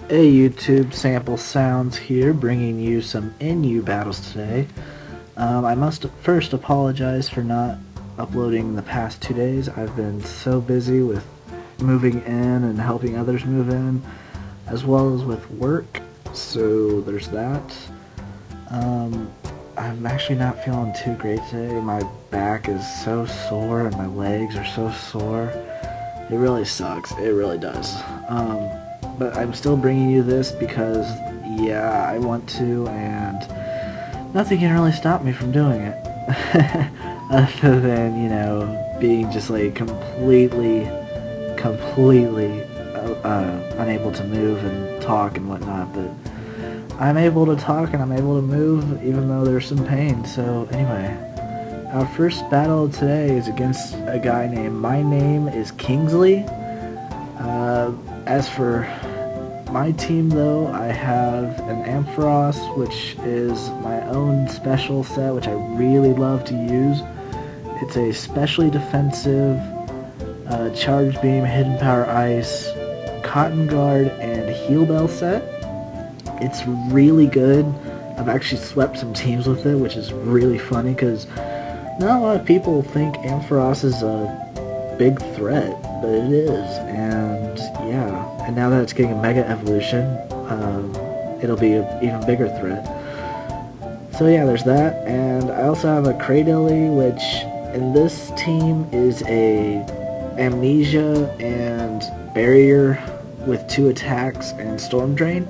Hey YouTube, Sample Sounds here, bringing you some NU battles today. I must first apologize for not uploading the past 2 days. I've been so busy with moving in and helping others move in, as well as with work, so there's that. I'm actually not feeling too great today. My back is so sore and my legs are so sore. It really sucks, it really does. But I'm still bringing you this because, yeah, I want to, and nothing can really stop me from doing it. Other than, you know, being just like completely unable to move and talk and whatnot, but I'm able to talk and I'm able to move even though there's some pain. So anyway, our first battle today is against a guy named mynameiskingsley. As for my team though, I have an Ampharos, which is my own special set, which I really love to use. It's a specially defensive, Charge Beam, Hidden Power Ice, Cotton Guard, and Heal Bell set. It's really good. I've actually swept some teams with it, which is really funny because not a lot of people think Ampharos is a big threat, but it is, and yeah. And now that it's getting a Mega Evolution, it'll be an even bigger threat. So yeah, there's that, and I also have a Cradily, which in this team is a Amnesia and Barrier with 2 attacks and Storm Drain.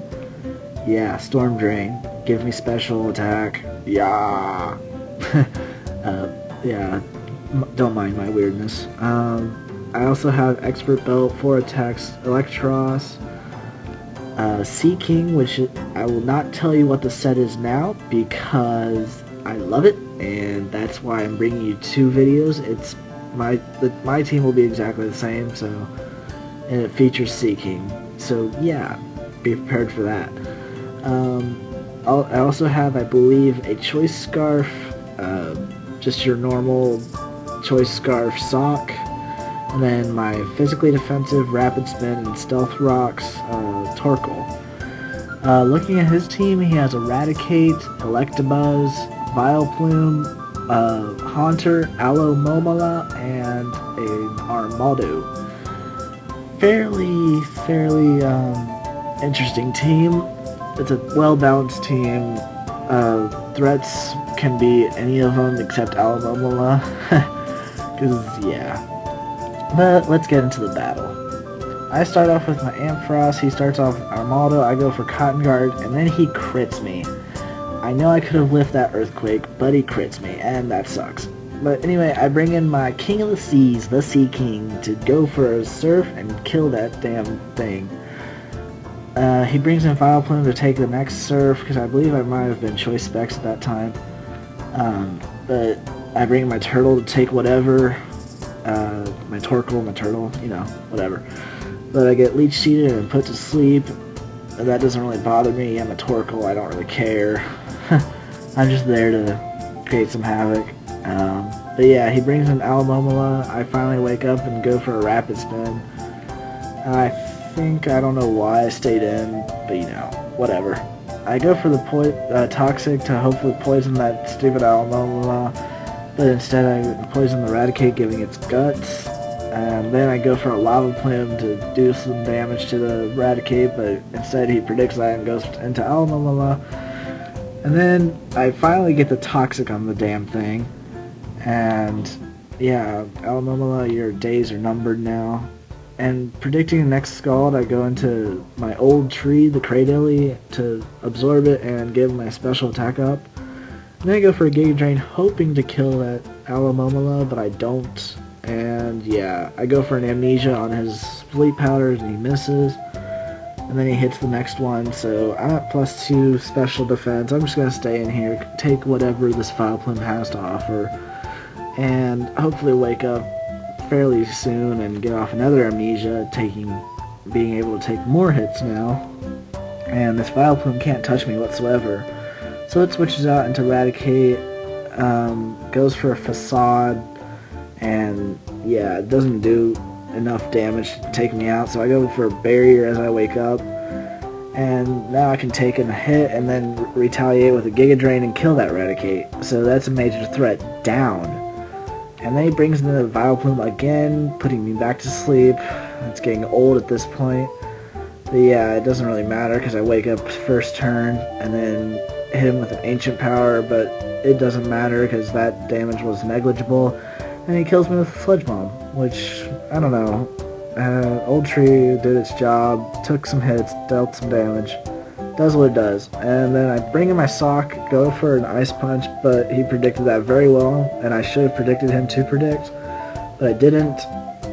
Yeah, Storm Drain. Give me special attack. Yeah. Yeah, don't mind my weirdness. I also have Expert Belt, 4 attacks, Electros, Sea King, which I will not tell you what the set is now because I love it, and that's why I'm bringing you 2 videos. It's my team will be exactly the same, so, and it features Sea King. So yeah, be prepared for that. I also have, I believe, a Choice Scarf, just your normal Choice Scarf sock. And then my physically defensive, rapid spin, and stealth rocks, Torkoal. Looking at his team, he has Eradicate, Electabuzz, Vileplume, Haunter, Alomomola, and an Armaldo. Fairly interesting team. It's a well-balanced team. Threats can be any of them except Alomomola. Because, yeah. But let's get into the battle. I start off with my Ampharos, he starts off with Armaldo, I go for Cotton Guard, and then he crits me. I know I could have lifted that Earthquake, but he crits me, and that sucks. But anyway, I bring in my King of the Seas, the Sea King, to go for a Surf and kill that damn thing. He brings in Vileplume to take the next Surf, because I believe I might have been Choice Specs at that time. But I bring my Turtle to take whatever. My Torkoal, my Turtle, you know, whatever. But I get Leech Seeded and put to sleep. That doesn't really bother me. I'm a Torkoal, I don't really care. I'm just there to create some havoc. But yeah, he brings in Alomomola. I finally wake up and go for a Rapid Spin. I think, I don't know why I stayed in, but you know, whatever. I go for the Toxic to hopefully poison that stupid Alomomola. But instead I poison the Eradicate, giving its guts, and then I go for a Lava Plume to do some damage to the Eradicate, but instead he predicts that and goes into Alomomola. And then I finally get the Toxic on the damn thing, and yeah, Alomomola, your days are numbered now. And predicting the next Scald, I go into my old tree, the Cradily, to absorb it and give my special attack up. And then I go for a Giga Drain, hoping to kill that Alomomola, but I don't. And yeah, I go for an Amnesia on his Fleet Powders and he misses. And then he hits the next one, so I'm at +2 special defense. I'm just going to stay in here, take whatever this Vileplume has to offer, and hopefully wake up fairly soon and get off another Amnesia, being able to take more hits now. And this Vileplume can't touch me whatsoever. So it switches out into Eradicate, goes for a Facade, and yeah, it doesn't do enough damage to take me out, so I go for a Barrier as I wake up, and now I can take a hit and then retaliate with a Giga Drain and kill that Raticate. So that's a major threat down. And then he brings in the Vileplume again, putting me back to sleep. It's getting old at this point. But yeah, it doesn't really matter because I wake up first turn and then hit him with an Ancient Power, but it doesn't matter because that damage was negligible. And he kills me with a Sludge Bomb, which, I don't know. Old Tree did its job, took some hits, dealt some damage, does what it does. And then I bring in my Sock, go for an Ice Punch, but he predicted that very well, and I should have predicted him to predict, but I didn't.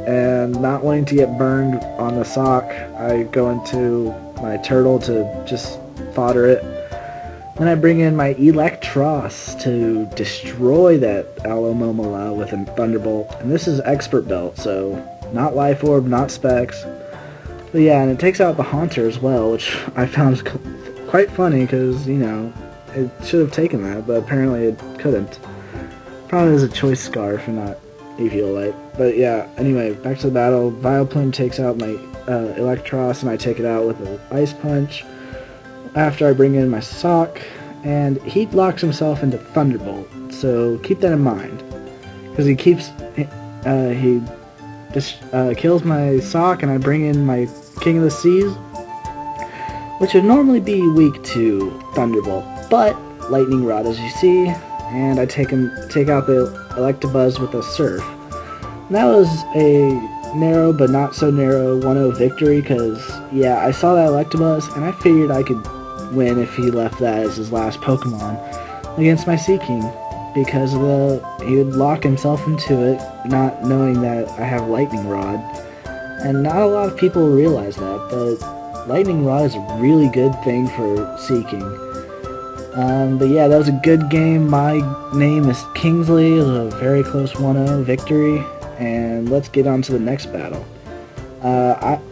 And not wanting to get burned on the Sock, I go into my Turtle to just fodder it. Then I bring in my Electros to destroy that Alomomola with a Thunderbolt. And this is Expert Belt, so not Life Orb, not Specs. But yeah, and it takes out the Haunter as well, which I found quite funny because, you know, it should have taken that, but apparently it couldn't. Probably as a choice Scarf and not Eviolite. But yeah, anyway, back to the battle. Vileplume takes out my Electros, and I take it out with an Ice Punch. After I bring in my Sock, and he locks himself into Thunderbolt, so keep that in mind. Because he kills my Sock, and I bring in my King of the Seas, which would normally be weak to Thunderbolt, but Lightning Rod, as you see, and I take out the Electabuzz with a Surf. And that was a narrow but not so narrow 1-0 victory, because yeah, I saw that Electabuzz and I figured I could win if he left that as his last Pokemon against my Seaking, because he would lock himself into it, not knowing that I have Lightning Rod. And not a lot of people realize that, but Lightning Rod is a really good thing for Seaking. But yeah, that was a good game. My name is Kingsley. It was a very close 1-0 victory. And let's get on to the next battle.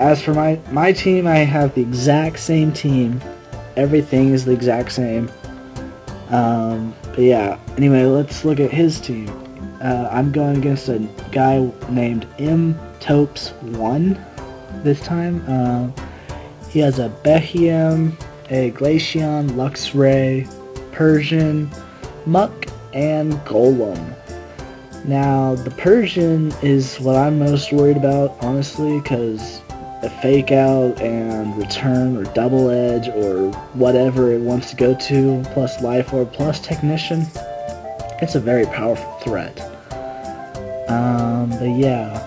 As for my team, I have the exact same team. Everything is the exact same. But yeah, anyway, let's look at his team. I'm going against a guy named Mtopes1 this time. He has a Behiam, a Glaceon, Luxray, Persian, Muck, and Golem. Now, the Persian is what I'm most worried about, honestly, because a Fake Out and Return or Double Edge or whatever it wants to go to, plus Life Orb, plus Technician, it's a very powerful threat. But yeah,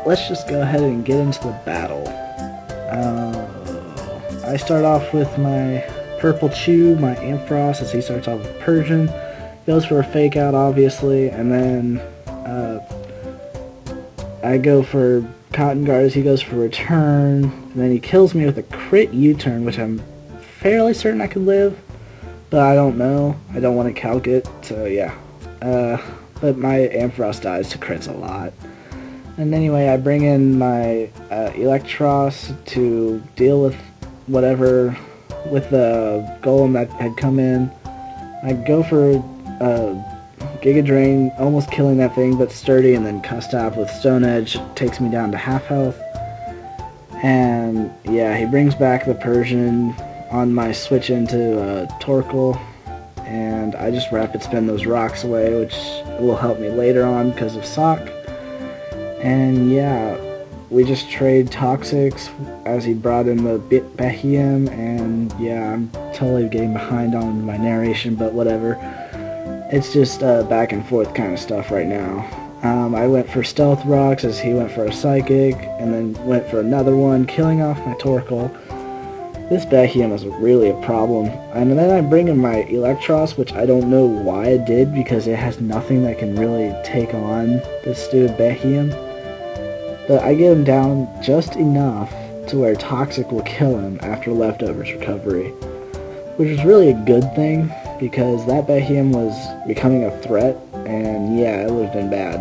let's just go ahead and get into the battle. I start off with my Purple Chew, my Ampharos, as he starts off with Persian. Goes for a Fake Out, obviously, and then I go for Cotton Guard as he goes for Return, and then he kills me with a crit U-turn, which I'm fairly certain I could live, but I don't know. I don't want to calc it, so yeah. But my Ampharos dies to crits a lot. And anyway, I bring in my Electros to deal with whatever, with the Golem that had come in. I go for Giga Drain, almost killing that thing, but sturdy, and then Custap with Stone Edge takes me down to half health. And yeah, he brings back the Persian on my switch into Torkoal, and I just rapid spin those rocks away, which will help me later on because of Sock. And yeah, we just trade Toxics as he brought in the Behiam, and yeah, I'm totally getting behind on my narration, but whatever. It's just back and forth kind of stuff right now. I went for Stealth Rocks as he went for a Psychic, and then went for another one, killing off my Torkoal. This Behiam is really a problem. And then I bring in my Electros, which I don't know why I did, because it has nothing that can really take on this stupid Behiam. But I get him down just enough to where Toxic will kill him after Leftovers recovery, which is really a good thing, because that Behiam was becoming a threat, and yeah, it would have been bad.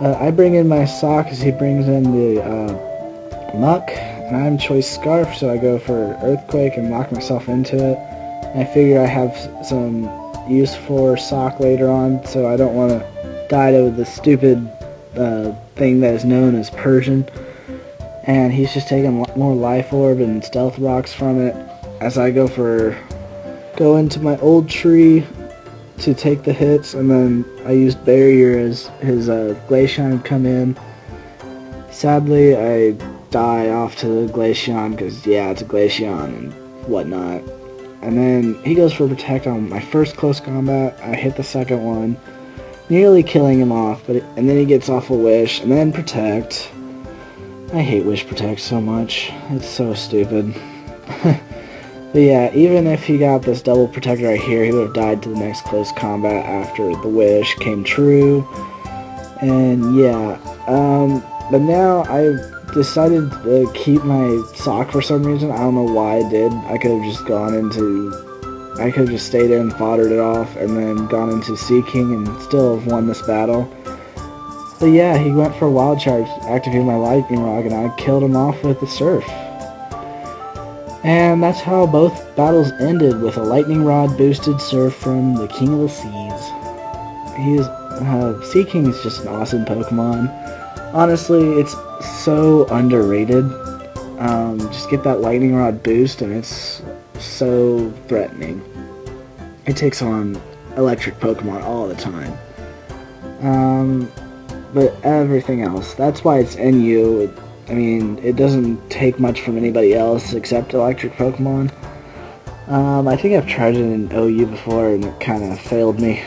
I bring in my Sock as he brings in the Muck, and I'm Choice Scarf, so I go for Earthquake and lock myself into it. And I figure I have some use for Sock later on, so I don't want to die to the stupid thing that is known as Persian. and he's just taking a lot more life orb and stealth rocks from it as I go into my old tree to take the hits, and then I used barrier as his Glaceon would come in. Sadly, I die off to the Glaceon because, yeah, it's a Glaceon and whatnot. And then he goes for Protect on my first close combat. I hit the second one, nearly killing him off, and then he gets off a Wish, and then Protect. I hate Wish Protect so much. It's so stupid. But yeah, even if he got this double Protect right here, he would have died to the next close combat after the Wish came true. And yeah, but now I've decided to keep my sock for some reason. I don't know why I did. I could have just stayed in, foddered it off, and then gone into Seeking and still have won this battle. But yeah, he went for a Wild Charge, activated my Lightning Rod, and I killed him off with the Surf. And that's how both battles ended, with a Lightning Rod boosted Surf from the King of the Seas. Seeking is just an awesome Pokemon. Honestly, it's so underrated. Just get that Lightning Rod boost and it's so threatening. It takes on electric Pokemon all the time. But everything else, that's why it's NU. It doesn't take much from anybody else except electric Pokemon. I think I've tried it in OU before and it kind of failed me.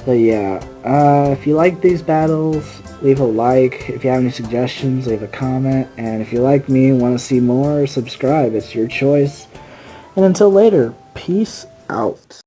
But yeah, if you like these battles, leave a like. If you have any suggestions, leave a comment. And if you like me and want to see more, subscribe. It's your choice. And until later, peace out.